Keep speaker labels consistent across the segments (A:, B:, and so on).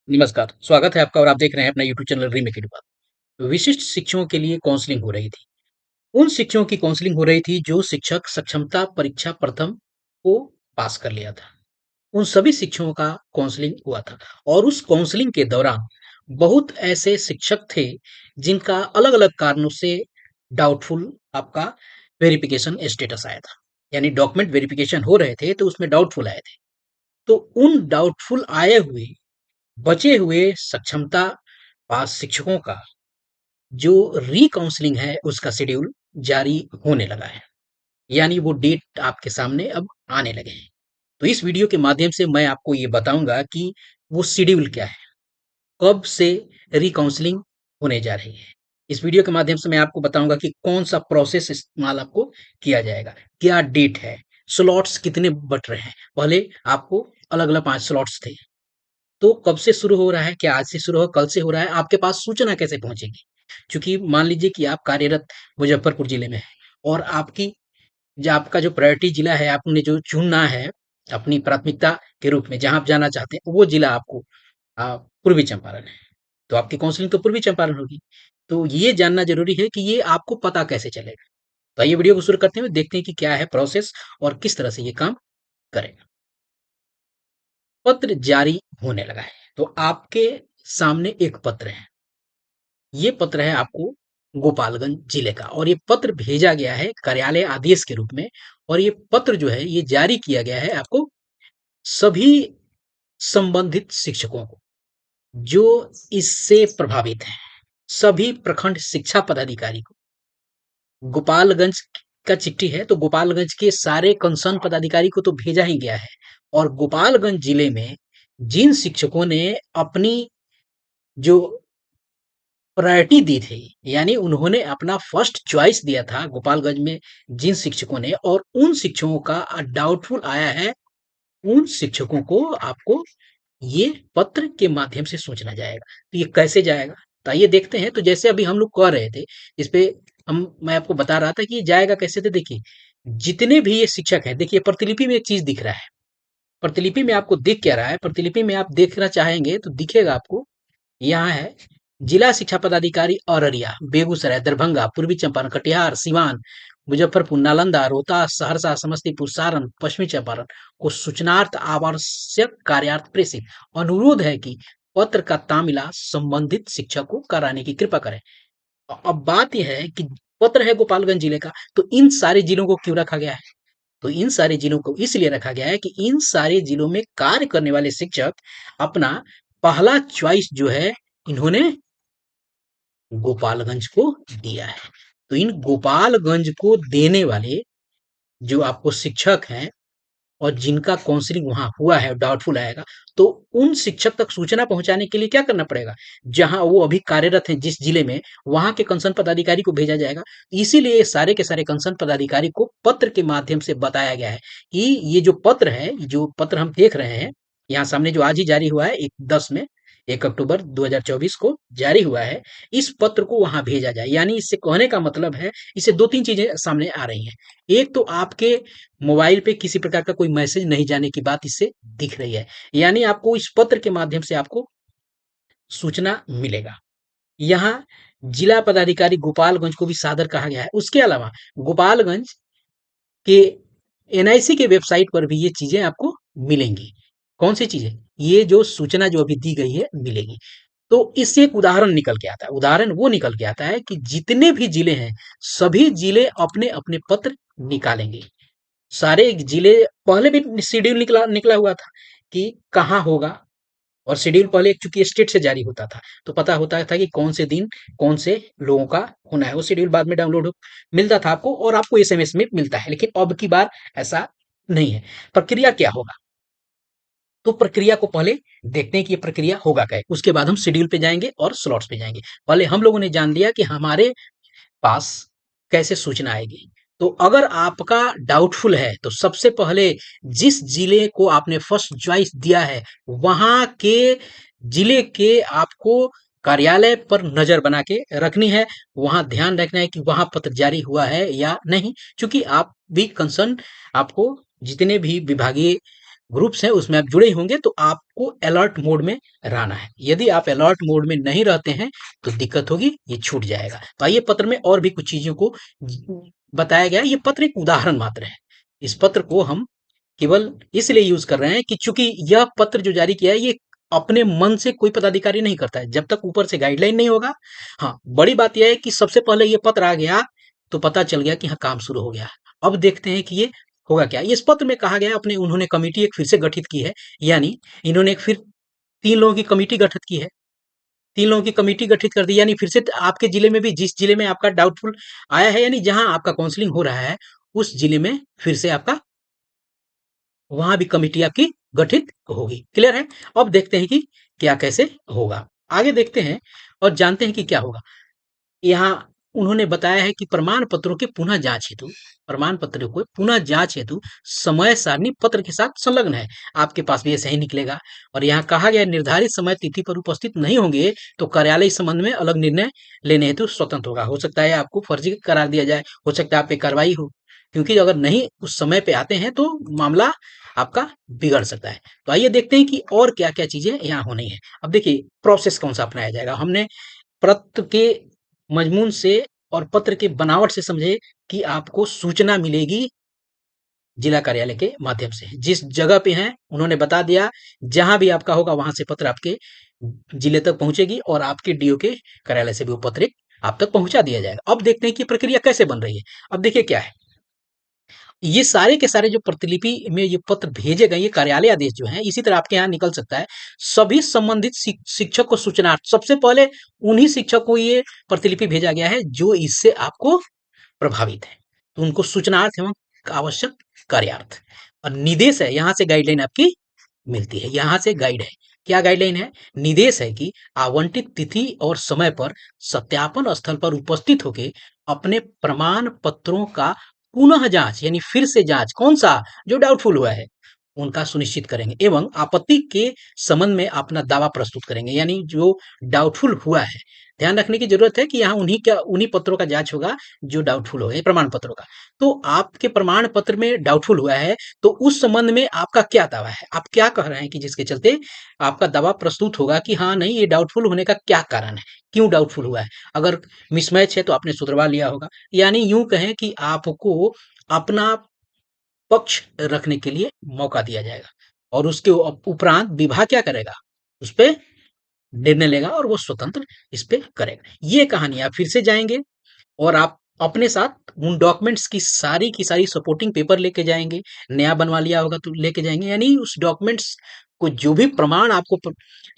A: नमस्कार, स्वागत है आपका और आप देख रहे हैं अपना यूट्यूब चैनल रीमेक की बात। विशिष्ट शिक्षकों के लिए काउंसलिंग हो रही थी। उन शिक्षकों की काउंसलिंग हो रही थी जो शिक्षक सक्षमता परीक्षा प्रथम को पास कर लिया था। उन सभी शिक्षकों का काउंसलिंग हुआ था और उस काउंसलिंग के दौरान बहुत ऐसे शिक्षक थे जिनका अलग-अलग कारणों से डाउटफुल आपका वेरिफिकेशन स्टेटस आया था। यानी डॉक्यूमेंट वेरिफिकेशन हो रहे थे तो उसमें डाउटफुल आए थे। तो उन डाउटफुल आए हुए बचे हुए सक्षमता पास शिक्षकों का जो री-काउंसलिंग है उसका शेड्यूल जारी होने लगा है। यानी वो डेट आपके सामने अब आने लगे हैं। तो इस वीडियो के माध्यम से मैं आपको ये बताऊँगा कि वो शेड्यूल क्या है? कब से री-काउंसलिंग होने जा रही है? इस वीडियो के माध्यम से मैं आपको बताऊँगा कि कौन-सा प्रोसेस इस्तेमाल आपको किया जाएगा? क्या डेट है? स्लॉट्स कितने बँट रहे हैं? पहले आपको अलग-अलग 5 स्लॉट्स थे। तो कब से शुरू हो रहा है? क्या आज से शुरू हो, कल से हो रहा है? आपके पास सूचना कैसे पहुँचेगी? चूँकि मान लीजिए कि आप कार्यरत मुज़फ्फरपुर ज़िले में हैं और आपकी जो आपका जो प्रायोरिटी ज़िला है, आपने जो चुनना है अपनी प्राथमिकता के रूप में जहाँ आप जाना चाहते हैं, वो ज़िला आपको पूर्वी चंपारण है। तो आपकी काउंसलिंग तो पूर्वी चंपारण होगी। तो ये जानना ज़रूरी है कि ये आपको पता कैसे चलेगा? तो आइए वीडियो को शुरू करते हैं, देखते हैं कि क्या है प्रोसेस और किस तरह से ये काम करेगा। पत्र जारी होने लगा है। तो आपके सामने एक पत्र है। ये पत्र है आपको गोपालगंज जिले का और ये पत्र भेजा गया है कार्यालय आदेश के रूप में और ये पत्र जो है ये जारी किया गया है आपको सभी संबंधित शिक्षकों को जो इससे प्रभावित हैं। सभी प्रखंड शिक्षा पदाधिकारी को गोपालगंज का चिट्ठी है तो गोपालगंज के सारे कंसर्न पदाधिकारी को तो भेजा ही गया है और गोपालगंज जिले में जिन शिक्षकों ने अपनी जो प्रायोरिटी दी थी, यानी उन्होंने अपना फर्स्ट चॉइस दिया था गोपालगंज में जिन शिक्षकों ने और उन शिक्षकों का डाउटफुल आया है, उन शिक्षकों को आपको ये पत्र के माध्यम से सूचना जाएगा। तो ये कैसे जाएगा? तो आइए देखते हैं। तो जैसे अभी हम लोग कह रहे थे, इस पे हम मैं आपको बता रहा था कि ये जाएगा कैसे? तो देखिए, जितने भी ये शिक्षक हैं, देखिए प्रतिलिपि में एक चीज़ दिख रहा है। प्रतिलिपि में आपको दिख क्या रहा है? प्रतिलिपि में आप देखना चाहेंगे तो दिखेगा आपको, यहाँ है जिला शिक्षा पदाधिकारी औरैया, बेगूसराय, दरभंगा, पूर्वी चंपारण, कटिहार, सिवान, मुजफ्फरपुर, नालंदा, रोहतास, सहरसा, समस्तीपुर, सारण, पश्चिमी चंपारण को सूचनार्थ आवश्यक कार्यार्थ प्रेषित। अनुरोध है कि पत्र का तामिला संबंधित शिक्षक को कराने की कृपा करें। अब बात यह है कि पत्र है गोपालगंज जिले का, तो इन सारे जिलों को क्यों रखा गया है? तो इन सारे जिलों को इसलिए रखा गया है कि इन सारे जिलों में कार्य करने वाले शिक्षक अपना पहला चॉइस जो है इन्होंने गोपालगंज को दिया है। तो इन गोपालगंज को देने वाले जो आपको शिक्षक हैं और जिनका काउंसलिंग वहाँ हुआ है, डाउटफुल आएगा, तो उन शिक्षक तक सूचना पहुँचाने के लिए क्या करना पड़ेगा? जहाँ वो अभी कार्यरत हैं जिस जिले में, वहाँ के कंसर्न पदाधिकारी को भेजा जाएगा। इसीलिए ये सारे के सारे कंसर्न पदाधिकारी को पत्र के माध्यम से बताया गया है कि ये जो पत्र है, जो पत्र हम देख रहे हैं, यहाँ सामने जो आज ही जारी हुआ है, 1 अक्टूबर 2024 को जारी हुआ है, इस पत्र को वहाँ भेजा जाए। यानी इससे कहने का मतलब है, इससे 2-3 चीज़ें सामने आ रही हैं। एक तो आपके मोबाइल पे किसी प्रकार का कोई मैसेज नहीं जाने की बात इससे दिख रही है। यानी आपको इस पत्र के माध्यम से आपको सूचना मिलेगा। यहाँ जिला पदाधिकारी गोपालगंज को भी सादर कहा गया है। उसके अलावा गोपालगंज के एनआईसी के वेबसाइट पर भी ये चीज़ें आपको मिलेंगी। कौन सी चीज़ें? ये जो सूचना जो अभी दी गई है मिलेगी। तो इससे एक उदाहरण निकल के आता है। उदाहरण वो निकल के आता है कि जितने भी जिले हैं, सभी जिले अपने-अपने पत्र निकालेंगे। सारे जिले पहले भी शेड्यूल निकला निकला हुआ था कि कहाँ होगा और शेड्यूल पहले चूंकि स्टेट से जारी होता था तो पता होता था कि कौन से दिन कौन से लोगों का होना है। वो शेड्यूल बाद में डाउनलोड मिलता था आपको और आपको एसएमएस में मिलता है, लेकिन अब की बार ऐसा नहीं है। प्रक्रिया क्या होगा? तो प्रक्रिया को पहले देखते हैं कि ये प्रक्रिया होगा क्या, उसके बाद हम शेड्यूल पे जाएंगे और स्लॉट्स पे जाएंगे। पहले हम लोगों ने जान लिया कि हमारे पास कैसे सूचना आएगी। तो अगर आपका डाउटफुल है तो सबसे पहले जिस जिले को आपने फर्स्ट चॉइस दिया है वहां के जिले के आपको कार्यालय पर नजर बना के रखनी है। वहां ध्यान रखना है कि वहां पत्र जारी हुआ है या नहीं, क्योंकि आप भी कंसर्न आपको जितने भी विभागीय ग्रुप्स हैं उसमें आप जुड़े होंगे, तो आपको अलर्ट मोड में रहना है। यदि आप अलर्ट मोड में नहीं रहते हैं तो दिक्कत होगी, ये छूट जाएगा। तो आइए पत्र में और भी कुछ चीजों को बताया गया है। ये पत्र एक उदाहरण मात्र है। इस पत्र को हम केवल इसलिए यूज कर रहे हैं कि चूंकि यह पत्र जो जारी किया है ये अपने मन से कोई पदाधिकारी नहीं करता है, जब तक ऊपर से गाइडलाइन नहीं होगा। हाँ, बड़ी बात यह है कि सबसे पहले ये पत्र आ गया तो पता चल गया कि हाँ काम शुरू हो गया। अब देखते हैं कि ये होगा क्या। इस पत्र में कहा गया अपने उन्होंने कमेटी एक फिर से गठित की है, यानी इन्होंने एक फिर 3 लोगों की कमेटी गठित की है। 3 लोगों की कमेटी गठित कर दी, यानी फिर से आपके जिले में भी, जिस जिले में आपका डाउटफुल आया है, यानी जहां आपका काउंसलिंग हो रहा है उस जिले में फिर से आपका वहां भी कमेटी आपकी गठित होगी। क्लियर है। अब देखते हैं कि क्या कैसे होगा। आगे देखते हैं और जानते हैं कि क्या होगा। यहाँ उन्होंने बताया है कि प्रमाण पत्रों के पुनः जांच हेतु, प्रमाण पत्रों को पुनः जांच हेतु समय सारणी पत्र के साथ संलग्न है। आपके पास भी ऐसा ही निकलेगा। और यहाँ कहा गया निर्धारित समय तिथि पर उपस्थित नहीं होंगे तो कार्यालय इस संबंध में अलग निर्णय लेने हेतु स्वतंत्र होगा। हो सकता है आपको फर्जी करार दिया जाए, हो सकता है आप पे कार्रवाई हो, क्योंकि अगर नहीं उस समय पे आते हैं तो मामला आपका बिगड़ सकता है। तो आइए देखते हैं कि और क्या क्या चीजें यहाँ होनी है। अब देखिए प्रोसेस कौन सा अपनाया जाएगा। हमने पत्र के मजमून से और पत्र के बनावट से समझे कि आपको सूचना मिलेगी जिला कार्यालय के माध्यम से। जिस जगह पे हैं उन्होंने बता दिया, जहां भी आपका होगा वहां से पत्र आपके जिले तक पहुंचेगी और आपके डीओ के कार्यालय से भी वो पत्र आप तक पहुंचा दिया जाएगा। अब देखते हैं कि प्रक्रिया कैसे बन रही है। अब देखिए क्या है, ये सारे के सारे जो प्रतिलिपि में ये पत्र भेजे गए, ये कार्यालय आदेश जो है, इसी तरह आपके यहाँ निकल सकता है। सभी संबंधित शिक्षक को सूचना, सबसे पहले उन्हीं शिक्षक को ये प्रतिलिपि भेजा गया है जो इससे आपको प्रभावित है, तो उनको सूचनार्थ एवं आवश्यक कार्यार्थ और निर्देश है। यहाँ से गाइडलाइन आपकी मिलती है। यहाँ से गाइड है, क्या गाइडलाइन है, निर्देश है कि आवंटित तिथि और समय पर सत्यापन स्थल पर उपस्थित होकर अपने प्रमाण पत्रों का पुनः जांच, यानी फिर से जांच, कौन सा, जो डाउटफुल हुआ है उनका सुनिश्चित करेंगे एवं आपत्ति के संबंध में अपना दावा प्रस्तुत करेंगे। यानी जो डाउटफुल हुआ है, ध्यान रखने की जरूरत है कि यहाँ उन्हीं पत्रों का जांच होगा जो डाउटफुल हो, प्रमाण पत्रों का। तो आपके प्रमाण पत्र में डाउटफुल हुआ है तो उस संबंध में आपका क्या दावा है, आप क्या कह रहे हैं कि जिसके चलते आपका दावा प्रस्तुत होगा कि हाँ नहीं, ये डाउटफुल होने का क्या कारण है, क्यों डाउटफुल हुआ है। अगर मिसमैच है तो आपने सुधरवा लिया होगा। यानी यूं कहें कि आपको अपना पक्ष रखने के लिए मौका दिया जाएगा और उसके उपरांत विभाग क्या करेगा, उस पर निर्णय लेगा और वो स्वतंत्र इस पे करेगा। ये कहानी आप फिर से जाएंगे और आप अपने साथ उन डॉक्यूमेंट्स की सारी सपोर्टिंग पेपर लेके जाएंगे। नया बनवा लिया होगा तो लेके जाएंगे, यानी उस डॉक्यूमेंट्स को जो भी प्रमाण आपको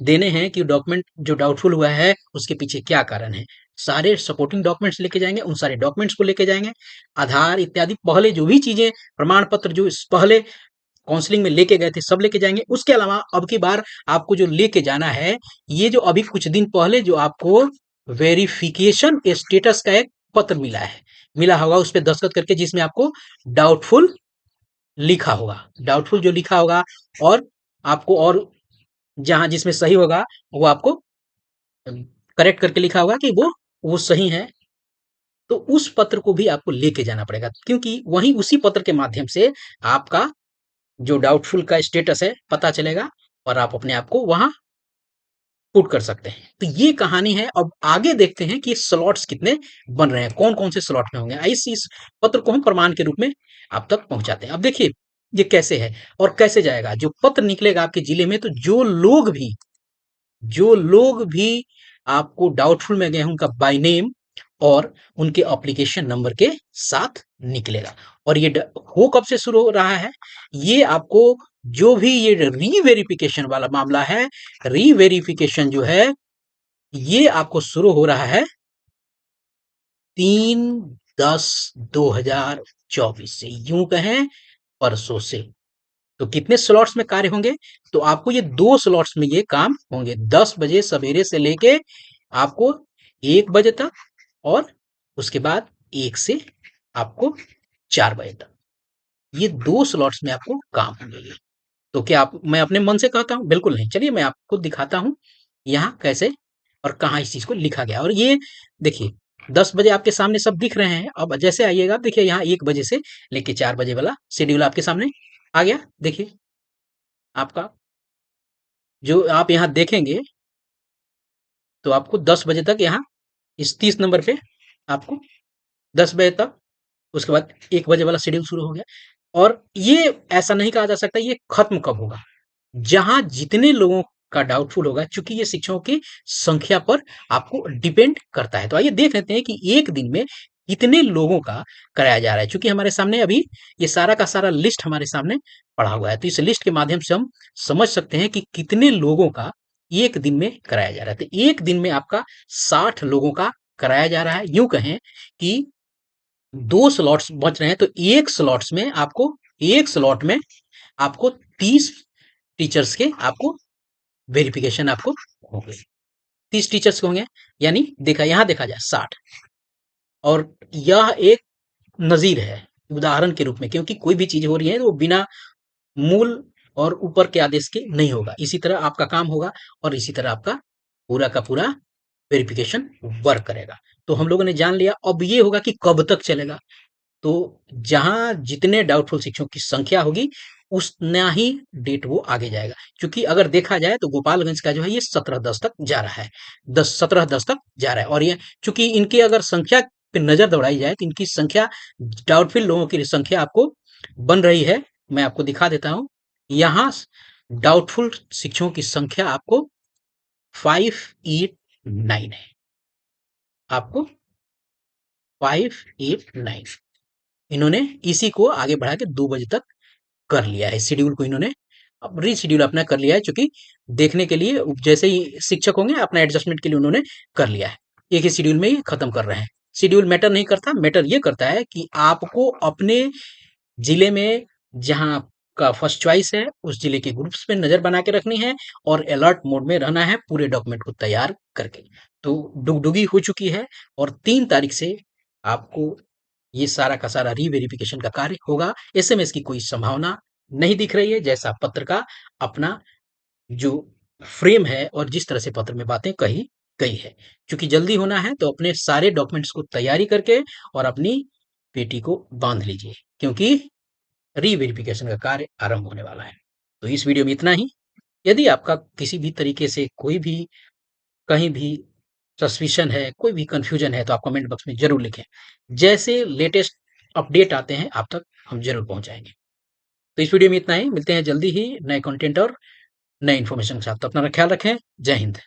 A: देने हैं कि डॉक्यूमेंट जो डाउटफुल हुआ है उसके पीछे क्या कारण है, सारे सपोर्टिंग डॉक्यूमेंट्स लेके जाएंगे। उन सारे डॉक्यूमेंट्स को लेके जाएंगे, आधार इत्यादि पहले जो भी चीजें प्रमाण पत्र जो इस पहले काउंसलिंग में लेके गए थे सब लेके जाएंगे। उसके अलावा अब की बार आपको जो लेके जाना है, ये जो अभी कुछ दिन पहले जो आपको वेरिफिकेशन स्टेटस का एक पत्र मिला होगा उस पर दस्तखत करके, जिसमें आपको डाउटफुल लिखा होगा, डाउटफुल जो लिखा होगा और आपको और जहां जिसमें सही होगा वो आपको करेक्ट करके लिखा होगा कि वो सही है। तो उस पत्र को भी आपको लेके जाना पड़ेगा, क्योंकि वहीं उसी पत्र के माध्यम से आपका जो डाउटफुल का स्टेटस है पता चलेगा और आप अपने आप को वहां पुट कर सकते हैं। तो ये कहानी है। अब आगे देखते हैं कि स्लॉट्स कितने बन रहे हैं, कौन कौन से स्लॉट में होंगे। इस पत्र को हम प्रमाण के रूप में आप तक पहुंचाते हैं। अब देखिए ये कैसे है और कैसे जाएगा। जो पत्र निकलेगा आपके जिले में, तो जो लोग भी आपको डाउटफुल में गए उनका बाय नेम और उनके एप्लीकेशन नंबर के साथ निकलेगा। और ये हो कब से शुरू हो रहा है, ये आपको जो भी ये रीवेरिफिकेशन वाला मामला है, रीवेरिफिकेशन जो है ये आपको शुरू हो रहा है 3/10/2024 से, यूं कहें परसों से। तो कितने स्लॉट्स में कार्य होंगे, तो आपको ये 2 स्लॉट्स में ये काम होंगे, 10 बजे सवेरे से लेके आपको 1 बजे तक और उसके बाद 1 से आपको 4 बजे तक, ये 2 स्लॉट्स में आपको काम होंगे। तो क्या मैं अपने मन से कहता हूं, बिल्कुल नहीं। चलिए मैं आपको दिखाता हूं यहाँ कैसे और कहाँ इस चीज को लिखा गया। और ये देखिए 10 बजे आपके सामने सब दिख रहे हैं। अब जैसे आइएगा, देखिए यहाँ 1 बजे से लेके 4 बजे वाला शेड्यूल आपके सामने आ गया। देखिए आपका जो आप यहाँ देखेंगे, तो आपको 10 बजे तक यहाँ इस 30 नंबर पे आपको 10 बजे तक, उसके बाद 1 बजे वाला शेड्यूल शुरू हो गया। और ये ऐसा नहीं कहा जा सकता ये खत्म कब होगा। जहां जितने लोगों का डाउटफुल होगा, चूंकि ये शिक्षकों की संख्या पर आपको डिपेंड करता है। तो आइए देख लेते हैं कि एक दिन में कितने लोगों का कराया जा रहा है। चूंकि हमारे सामने अभी ये सारा का सारा लिस्ट हमारे सामने पड़ा हुआ है, तो इस लिस्ट के माध्यम से हम समझ सकते हैं कि कितने लोगों का एक दिन में कराया जा रहा है। तो एक दिन में आपका 60 लोगों का कराया जा रहा है। यूं कहें कि 2 स्लॉट्स बच रहे हैं, तो एक स्लॉट में आपको 30 टीचर्स के आपको वेरिफिकेशन आपको होंगे। 30 टीचर्स के होंगे, यानी यहाँ देखा जाए 60। और यह एक नजीर है उदाहरण के रूप में, क्योंकि कोई भी चीज हो रही है तो वो बिना मूल और ऊपर के आदेश के नहीं होगा। इसी तरह आपका काम होगा और इसी तरह आपका पूरा का पूरा वेरिफिकेशन वर्क करेगा। तो हम लोगों ने जान लिया, अब ये होगा कि कब तक चलेगा। तो जहां जितने डाउटफुल शिक्षकों की संख्या होगी उतना ही डेट वो आगे जाएगा। क्योंकि अगर देखा जाए तो गोपालगंज का जो है ये 17/10 तक जा रहा है, 17/10 तक जा रहा है। और ये चूंकि इनकी अगर संख्या पे नजर दौड़ाई जाए तो इनकी संख्या, डाउटफुल लोगों की संख्या आपको बन रही है। मैं आपको दिखा देता हूं, यहाँ डाउटफुल शिक्षकों की संख्या आपको 589 है। आपको 589 इन्होंने इसी को आगे बढ़ा के 2 बजे तक कर लिया है। शेड्यूल को इन्होंने अब रीशेड्यूल अपना कर लिया है, चूंकि देखने के लिए जैसे ही शिक्षक होंगे अपना एडजस्टमेंट के लिए उन्होंने कर लिया है। एक ही शेड्यूल में ही खत्म कर रहे हैं। शेड्यूल मैटर नहीं करता, मैटर ये करता है कि आपको अपने जिले में जहां का फर्स्ट चॉइस है उस जिले के ग्रुप्स पे नजर बना के रखनी है और अलर्ट मोड में रहना है पूरे डॉक्यूमेंट को तैयार करके। तो डुगडुगी हो चुकी है और 3 तारीख से आपको ये सारा का सारा रीवेरिफिकेशन का कार्य होगा। एसएमएस की कोई संभावना नहीं दिख रही है, जैसा पत्र का अपना जो फ्रेम है और जिस तरह से पत्र में बातें कही गई है। क्योंकि जल्दी होना है तो अपने सारे डॉक्यूमेंट्स को तैयारी करके और अपनी पेटी को बांध लीजिए, क्योंकि रीवेरिफिकेशन का कार्य आरंभ होने वाला है। तो इस वीडियो में इतना ही। यदि आपका किसी भी तरीके से कोई भी कहीं भी सस्पिशन है, कोई भी कंफ्यूजन है, तो आप कमेंट बॉक्स में जरूर लिखें। जैसे लेटेस्ट अपडेट आते हैं आप तक हम जरूर पहुंचाएंगे। तो इस वीडियो में इतना ही, मिलते हैं जल्दी ही नए कंटेंट और नए इन्फॉर्मेशन के साथ। तो अपना ख्याल रखें। जय हिंद।